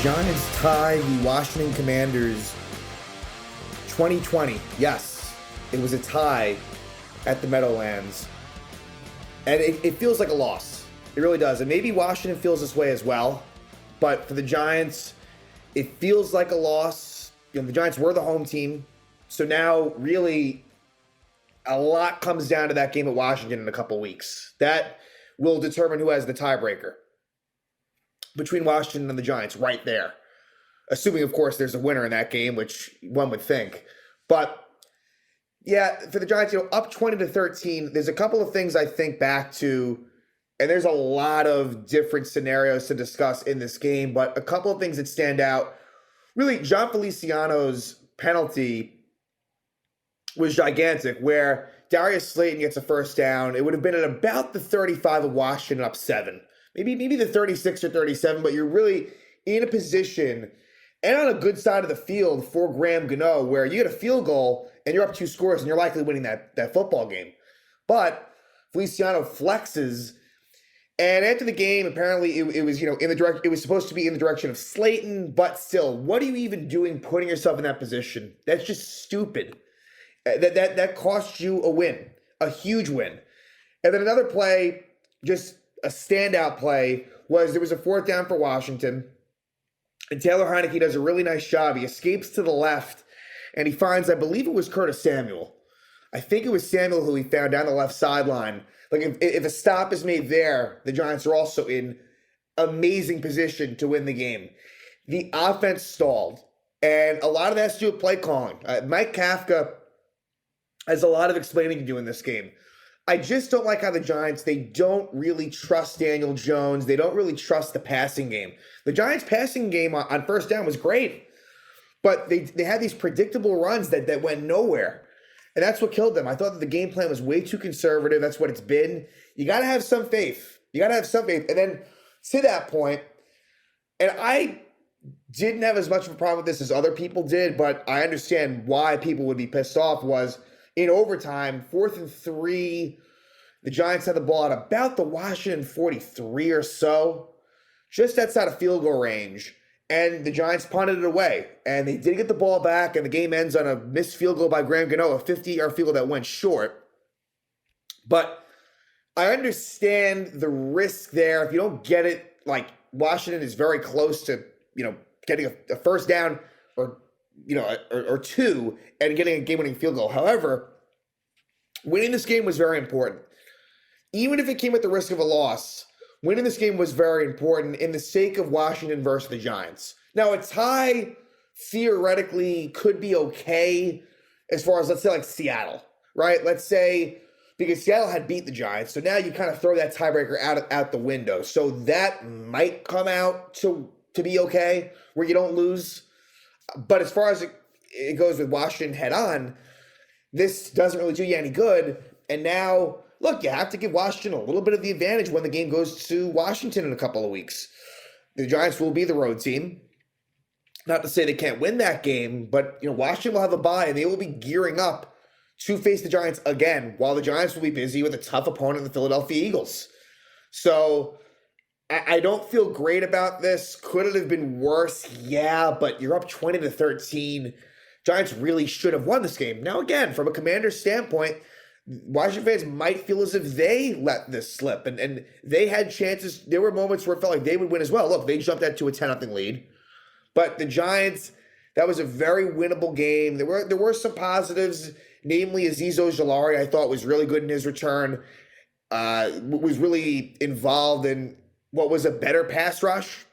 Giants tie the Washington Commanders 2020. Yes, it was a tie at the Meadowlands. And it feels like a loss. It really does. And maybe Washington feels this way as well. But for the Giants, it feels like a loss. The Giants were the home team. So now, really, a lot comes down to that game at Washington in a couple weeks. That will determine who has the tiebreaker between Washington and the Giants right there. Assuming, of course, there's a winner in that game, which one would think. But, yeah, for the Giants, up 20-13, there's a couple of things I think back to, and there's a lot of different scenarios to discuss in this game, but a couple of things that stand out. Really, John Feliciano's penalty was gigantic, where Darius Slayton gets a first down. It would have been at about the 35 of Washington, up 7. Maybe the 36 or 37, but you're really in a position and on a good side of the field for Graham Gano, where you get a field goal and you're up 2 scores and you're likely winning that football game. But Feliciano flexes, and after the game, apparently it was in the direct. It was supposed to be in the direction of Slayton, but still, what are you even doing putting yourself in that position? That's just stupid. That cost you a win, a huge win. And then another play, just a standout play, was there was a 4th down for Washington, and Taylor Heineke does a really nice job. He escapes to the left, and he finds, I believe it was Curtis Samuel. I think it was Samuel who he found down the left sideline. Like, if a stop is made there, the Giants are also in amazing position to win the game. The offense stalled, and a lot of that has to do with play calling. Mike Kafka has a lot of explaining to do in this game. I just don't like how the Giants, they don't really trust Daniel Jones. They don't really trust the passing game. The Giants' passing game on first down was great, but they had these predictable runs that went nowhere. And that's what killed them. I thought that the game plan was way too conservative. That's what it's been. You got to have some faith. And then to that point, and I didn't have as much of a problem with this as other people did, but I understand why people would be pissed off, was in overtime, 4th and 3, the Giants had the ball at about the Washington 43 or so, just outside of field goal range, and the Giants punted it away. And they did get the ball back, and the game ends on a missed field goal by Graham Gano, a 50-yard field goal that went short. But I understand the risk there. If you don't get it, like, Washington is very close to, getting a first down or 2 and getting a game-winning field goal. However, winning this game was very important. Even if it came at the risk of a loss, winning this game was very important in the sake of Washington versus the Giants. Now, a tie theoretically could be okay as far as, let's say, like Seattle, right? Let's say, because Seattle had beat the Giants, so now you kind of throw that tiebreaker out the window. So that might come out to be okay, where you don't lose. But as far as it goes with Washington head on, this doesn't really do you any good. And now, look, you have to give Washington a little bit of the advantage when the game goes to Washington in a couple of weeks. The Giants will be the road team. Not to say they can't win that game, but Washington will have a bye, and they will be gearing up to face the Giants again, while the Giants will be busy with a tough opponent, the Philadelphia Eagles. So I don't feel great about this. Could it have been worse? Yeah, but you're up 20-13. Giants really should have won this game. Now, again, from a Commander's standpoint, Washington fans might feel as if they let this slip, and they had chances. There were moments where it felt like they would win as well. Look, they jumped that to a 10-0 lead. But the Giants, that was a very winnable game. There were some positives, namely Azeez Ojulari, I thought was really good in his return. Was really involved in what was a better pass rush.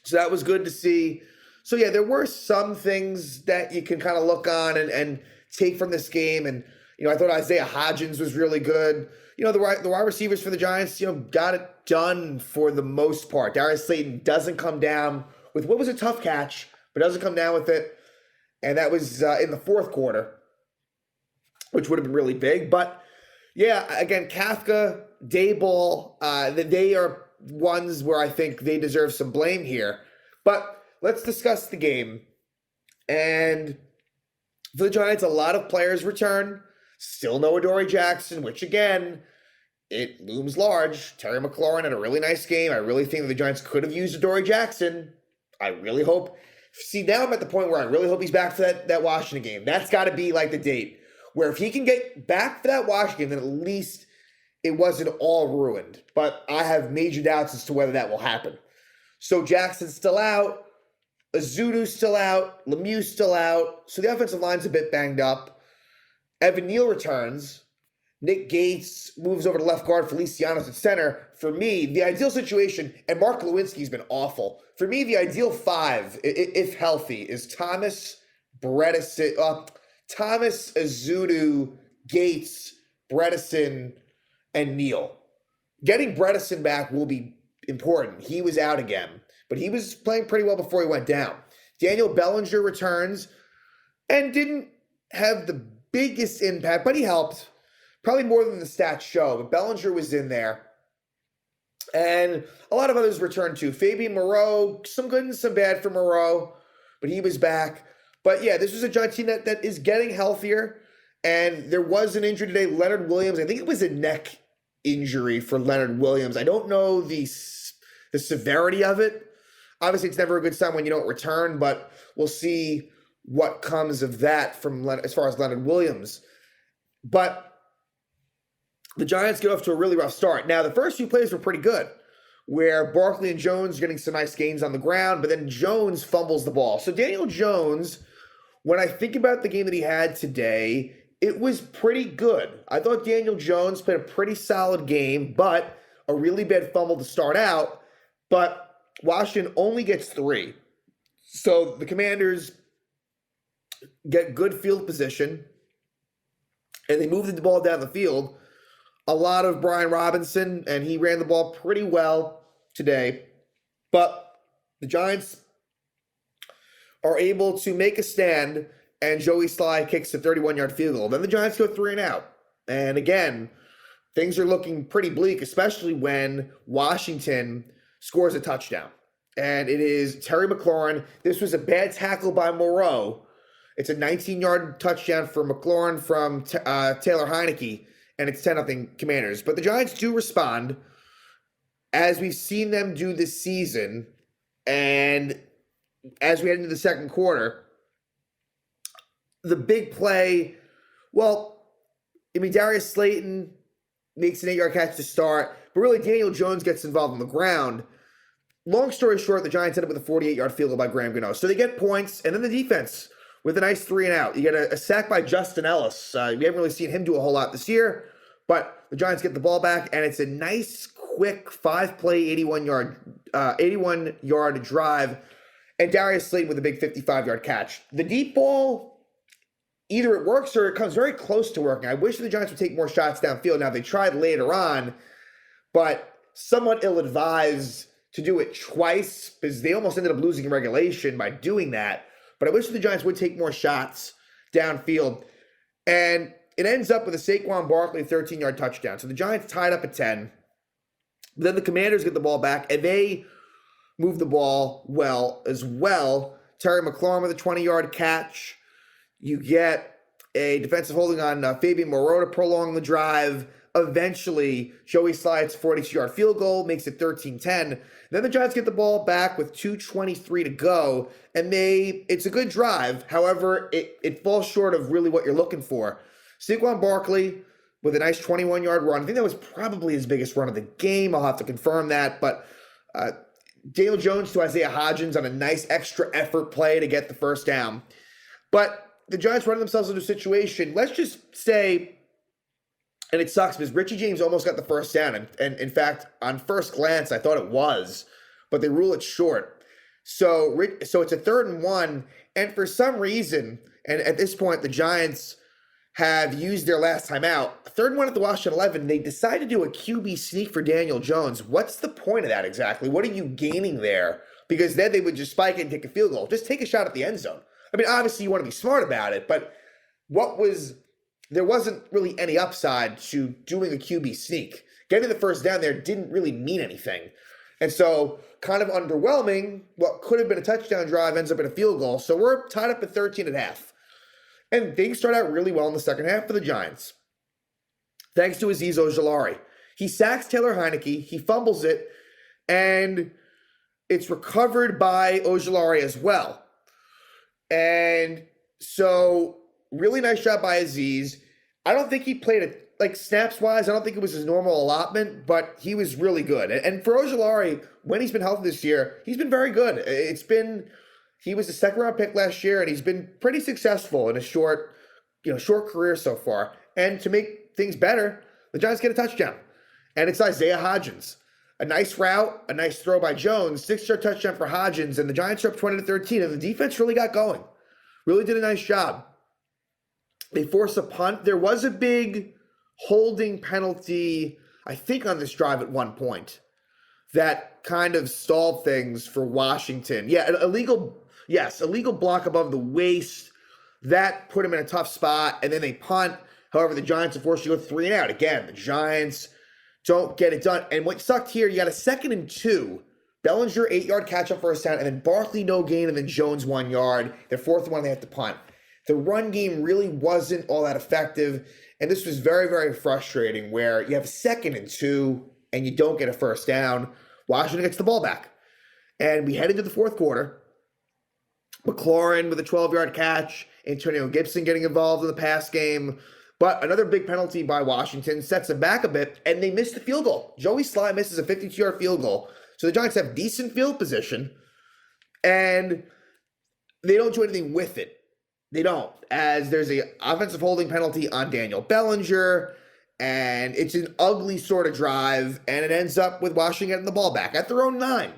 So that was good to see. So yeah, there were some things that you can kind of look on and take from this game. And, I thought Isaiah Hodgins was really good. The wide receivers for the Giants, got it done for the most part. Darius Slayton doesn't come down with what was a tough catch, but doesn't come down with it. And that was in the 4th quarter, which would have been really big. But yeah, again, Kafka, Dayball, they are ones where I think they deserve some blame here. But let's discuss the game. And for the Giants, a lot of players return. Still no Adoree Jackson, which again, it looms large. Terry McLaurin had a really nice game. I really think that the Giants could have used Adoree Jackson I really hope. See, now I'm at the point where I really hope he's back for that Washington game. That's got to be like the date where if he can get back for that Washington, then at least it wasn't all ruined. But I have major doubts as to whether that will happen. So Jackson's still out. Azudu's still out. Lemieux's still out. So the offensive line's a bit banged up. Evan Neal returns. Nick Gates moves over to left guard. Feliciano's at center. For me, the ideal situation, and Mark Lewinsky's been awful. For me, the ideal five, if healthy, is Thomas, Azudu, Gates, Bredesen, and Neal. Getting Bredesen back will be important. He was out again, but he was playing pretty well before he went down. Daniel Bellinger returns and didn't have the biggest impact, but he helped. Probably more than the stats show, but Bellinger was in there. And a lot of others returned too. Fabian Moreau, some good and some bad for Moreau, but he was back. But yeah, this was a Giants team that is getting healthier. And there was an injury today. Leonard Williams, I think it was a neck injury for Leonard Williams. I don't know the severity of it. Obviously, it's never a good sign when you don't return, but we'll see what comes of that from as far as Leonard Williams. But the Giants get off to a really rough start. Now, the first few plays were pretty good, where Barkley and Jones are getting some nice gains on the ground, but then Jones fumbles the ball. So Daniel Jones, when I think about the game that he had today, it was pretty good. I thought Daniel Jones played a pretty solid game, but a really bad fumble to start out. But Washington only gets 3. So the Commanders get good field position, and they move the ball down the field. A lot of Brian Robinson, and he ran the ball pretty well today. But the Giants are able to make a stand, and Joey Sly kicks a 31-yard field goal. Then the Giants go 3 and out. And again, things are looking pretty bleak, especially when Washington scores a touchdown. And it is Terry McLaurin. This was a bad tackle by Moreau. It's a 19-yard touchdown for McLaurin from Taylor Heineke. And it's 10-0 Commanders. But the Giants do respond, as we've seen them do this season. And as we head into the second quarter, the big play, Darius Slayton makes an 8-yard catch to start. But really, Daniel Jones gets involved on the ground. Long story short, the Giants end up with a 48-yard field goal by Graham Gano. So they get points, and then the defense with a nice 3 and out. You get a sack by Justin Ellis. We haven't really seen him do a whole lot this year. But the Giants get the ball back, and it's a nice, quick 5-play, 81-yard drive, and Darius Slayton with a big 55-yard catch. The deep ball, either it works or it comes very close to working. I wish the Giants would take more shots downfield. Now, they tried later on, but somewhat ill-advised to do it twice because they almost ended up losing in regulation by doing that. But I wish the Giants would take more shots downfield. And it ends up with a Saquon Barkley 13-yard touchdown. So the Giants tied up at 10. But then the Commanders get the ball back, and they move the ball well as well. Terry McLaurin with a 20-yard catch. You get a defensive holding on Fabian Moreau to prolong the drive. Eventually, Joey slides 42-yard field goal, makes it 13-10. Then the Giants get the ball back with 2:23 to go, and it's a good drive. However, it falls short of really what you're looking for. Saquon Barkley with a nice 21-yard run. I think that was probably his biggest run of the game. I'll have to confirm that. But Daniel Jones to Isaiah Hodgins on a nice extra effort play to get the first down. But the Giants run themselves into a situation, let's just say, and it sucks because Richie James almost got the first down. And in fact, on first glance, I thought it was, but they rule it short. So it's a 3rd and 1. And for some reason, and at this point, the Giants have used their last time out. 3rd and 1 at the Washington 11. They decide to do a QB sneak for Daniel Jones. What's the point of that exactly? What are you gaining there? Because then they would just spike it and take a field goal. Just take a shot at the end zone. I mean, obviously you want to be smart about it, but there wasn't really any upside to doing a QB sneak. Getting the first down there didn't really mean anything. And so kind of underwhelming, what could have been a touchdown drive ends up in a field goal. So we're tied up at 13.5. And things start out really well in the second half for the Giants. Thanks to Azeez Ojulari. He sacks Taylor Heineke. He fumbles it. And It's recovered by Ojulari as well. And so, really nice job by Aziz. I don't think he played it, like snaps-wise, I don't think it was his normal allotment, but he was really good. And for Ojulari, when he's been healthy this year, he's been very good. He was a second-round pick last year, and he's been pretty successful in a short career so far. And to make things better, the Giants get a touchdown. And it's Isaiah Hodgins. A nice route, a nice throw by Jones, 6-yard touchdown for Hodgins, and the Giants are up 20-13, and the defense really got going. Really did a nice job. They forced a punt. There was a big holding penalty, I think, on this drive at one point that kind of stalled things for Washington. Yeah, illegal block above the waist. That put him in a tough spot, and then they punt. However, the Giants are forced to go 3 and out. Again, the Giants don't get it done. And what sucked here, you got a 2nd and 2. Bellinger, 8-yard catch up first down, and then Barkley, no gain, and then Jones, 1 yard. Their 4th one, they have to punt. The run game really wasn't all that effective, and this was very, very frustrating where you have 2nd and 2, and you don't get a first down. Washington gets the ball back. And we head into the 4th quarter. McLaurin with a 12-yard catch. Antonio Gibson getting involved in the pass game. But another big penalty by Washington sets them back a bit, and they missed the field goal. Joey Sly misses a 52-yard field goal. So the Giants have decent field position, and they don't do anything with it. They don't, as there's an offensive holding penalty on Daniel Bellinger, and it's an ugly sort of drive, and it ends up with Washington getting the ball back at their own 9.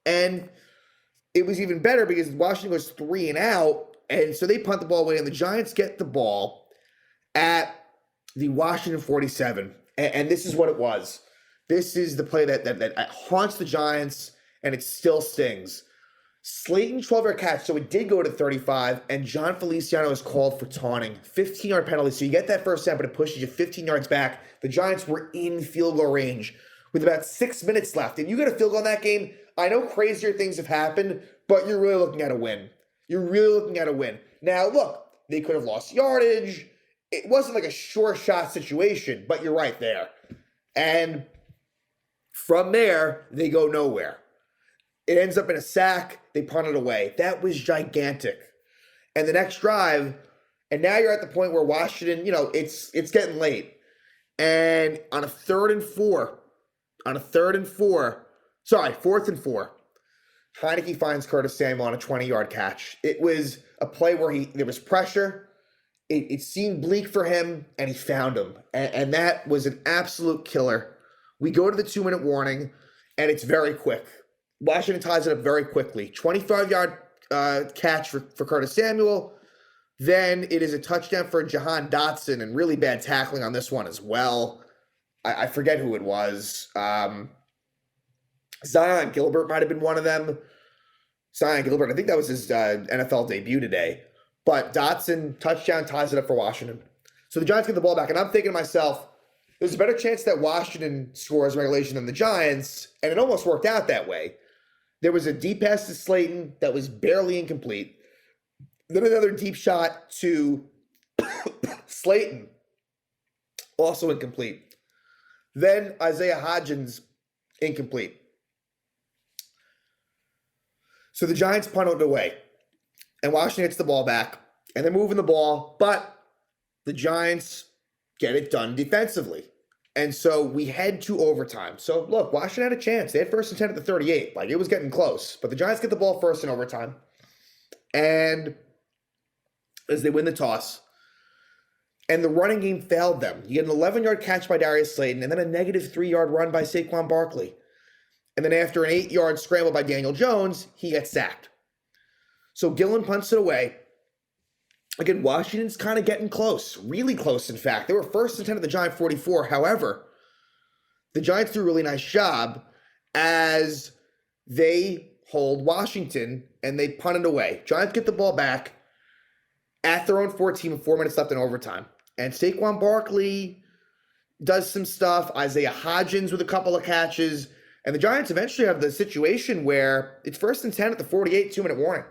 And it was even better because Washington goes 3 and out, and so they punt the ball away, and the Giants get the ball at the Washington 47, and this is what it was. This is the play that haunts the Giants, and it still stings. Slayton, 12-yard catch, so it did go to 35, and John Feliciano is called for taunting. 15-yard penalty, so you get that first down, but it pushes you 15 yards back. The Giants were in field goal range with about 6 minutes left, and you get a field goal in that game. I know crazier things have happened, but you're really looking at a win. You're really looking at a win. Now, look, they could have lost yardage. It wasn't like a sure shot situation, but you're right there. And from there, they go nowhere. It ends up in a sack. They punt it away. That was gigantic. And the next drive, and now you're at the point where Washington, it's getting late. And on a 4th and 4, Heineke finds Curtis Samuel on a 20-yard catch. It was a play where there was pressure. It seemed bleak for him, and he found him. And that was an absolute killer. We go to the 2-minute warning, and it's very quick. Washington ties it up very quickly. 25-yard catch for Curtis Samuel. Then it is a touchdown for Jahan Dotson, and really bad tackling on this one as well. I forget who it was. Zion Gilbert might have been one of them. Zion Gilbert, I think that was his NFL debut today. But Dotson, touchdown, ties it up for Washington. So the Giants get the ball back, and I'm thinking to myself, there's a better chance that Washington scores regulation than the Giants, and it almost worked out that way. There was a deep pass to Slayton that was barely incomplete. Then another deep shot to Slayton, also incomplete. Then Isaiah Hodgins, incomplete. So the Giants punt it away. And Washington gets the ball back, and they're moving the ball, but the Giants get it done defensively. And so we head to overtime. So, look, Washington had a chance. They had 1st and 10 at the 38. Like, it was getting close. But the Giants get the ball first in overtime. And as they win the toss, and the running game failed them. You get an 11-yard catch by Darius Slayton, and then a negative 3-yard run by Saquon Barkley. And then after an 8-yard scramble by Daniel Jones, he gets sacked. So Gillen punts it away. Again, Washington's kind of getting close, really close, in fact. They were 1st and 10 at the Giant 44. However, the Giants do a really nice job as they hold Washington and they punt it away. Giants get the ball back at their own 14 with 4 minutes left in overtime. And Saquon Barkley does some stuff. Isaiah Hodgins with a couple of catches. And the Giants eventually have the situation where it's 1st and 10 at the 48, 2-minute warning.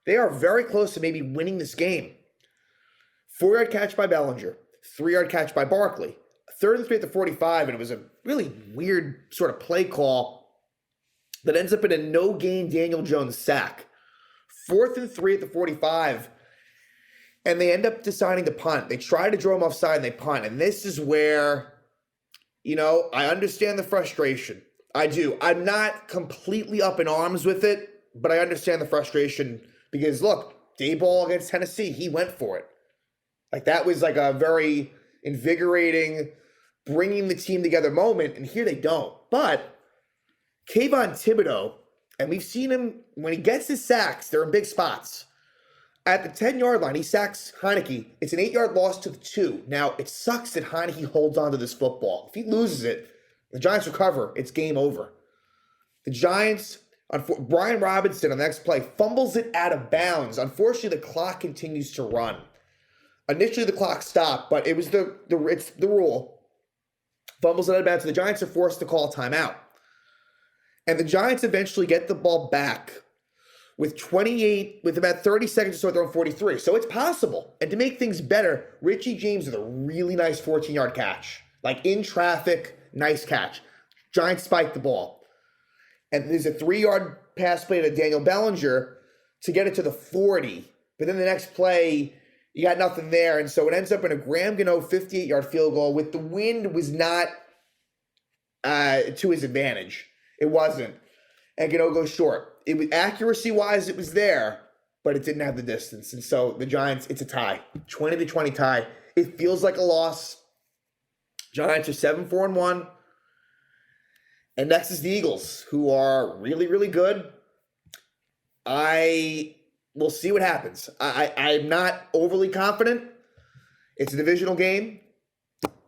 They are very close to maybe winning this game. 4-yard catch by Bellinger. 3-yard catch by Barkley. 3rd and 3 at the 45, and it was a really weird sort of play call that ends up in a no-gain Daniel Jones sack. 4th and 3 at the 45. And they end up deciding to punt. They try to draw him offside and they punt. And this is where, I understand the frustration. I do. I'm not completely up in arms with it, but I understand the frustration because, look, Dayball against Tennessee, he went for it. Like, that was like a very invigorating, bringing the team together moment, and here they don't. But Kayvon Thibodeau, and we've seen him, when he gets his sacks, they're in big spots. At the 10-yard line, he sacks Heineke. It's an 8-yard loss to the 2. Now, it sucks that Heineke holds on to this football. If he loses it, the Giants recover. It's game over. The Giants, Brian Robinson on the next play fumbles it out of bounds. Unfortunately, the clock continues to run. Initially, the clock stopped, but it was it's the rule. Fumbles it out of bounds, so the Giants are forced to call a timeout. And the Giants eventually get the ball back with about 30 seconds to start their own 43. So it's possible. And to make things better, Richie James with a really nice 14-yard catch. Like in traffic, nice catch. Giants spike the ball. And there's a 3-yard pass play to Daniel Bellinger to get it to the 40. But then the next play, you got nothing there. And so it ends up in a Graham Gano 58-yard field goal with the wind was not to his advantage. It wasn't. And Gano goes short. It was accuracy-wise, it was there, but it didn't have the distance. And so the Giants, it's a tie. 20-20 tie. It feels like a loss. Giants are 7-4-1. And next is the Eagles, who are really, really good. We'll see what happens. I'm not overly confident. It's a divisional game,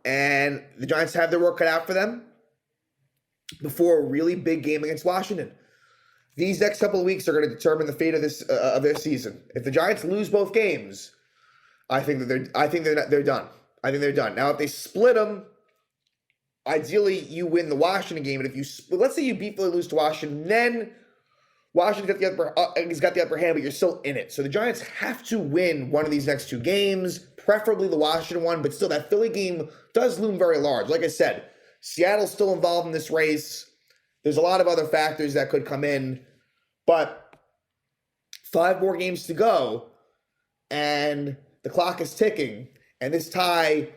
and the Giants have their work cut out for them before a really big game against Washington. These next couple of weeks are going to determine the fate of their season. If the Giants lose both games, I think they're done. I think they're done. Now, if they split them, ideally you win the Washington game. And let's say you beat Philly, lose to Washington, then Washington's got the upper hand, but you're still in it. So the Giants have to win one of these next 2 games, preferably the Washington one. But still, that Philly game does loom very large. Like I said, Seattle's still involved in this race. There's a lot of other factors that could come in, but 5 more games to go, and the clock is ticking. And this tie,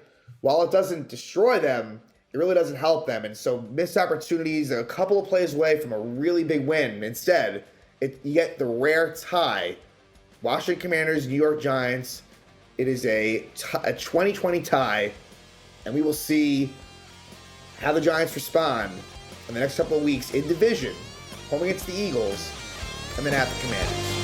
while it doesn't destroy them, it really doesn't help them. And so missed opportunities, a couple of plays away from a really big win. Instead, you get the rare tie. Washington Commanders, New York Giants. It is a 20-20 tie, and we will see how the Giants respond in the next couple of weeks in division, home against the Eagles, and then at the Commanders.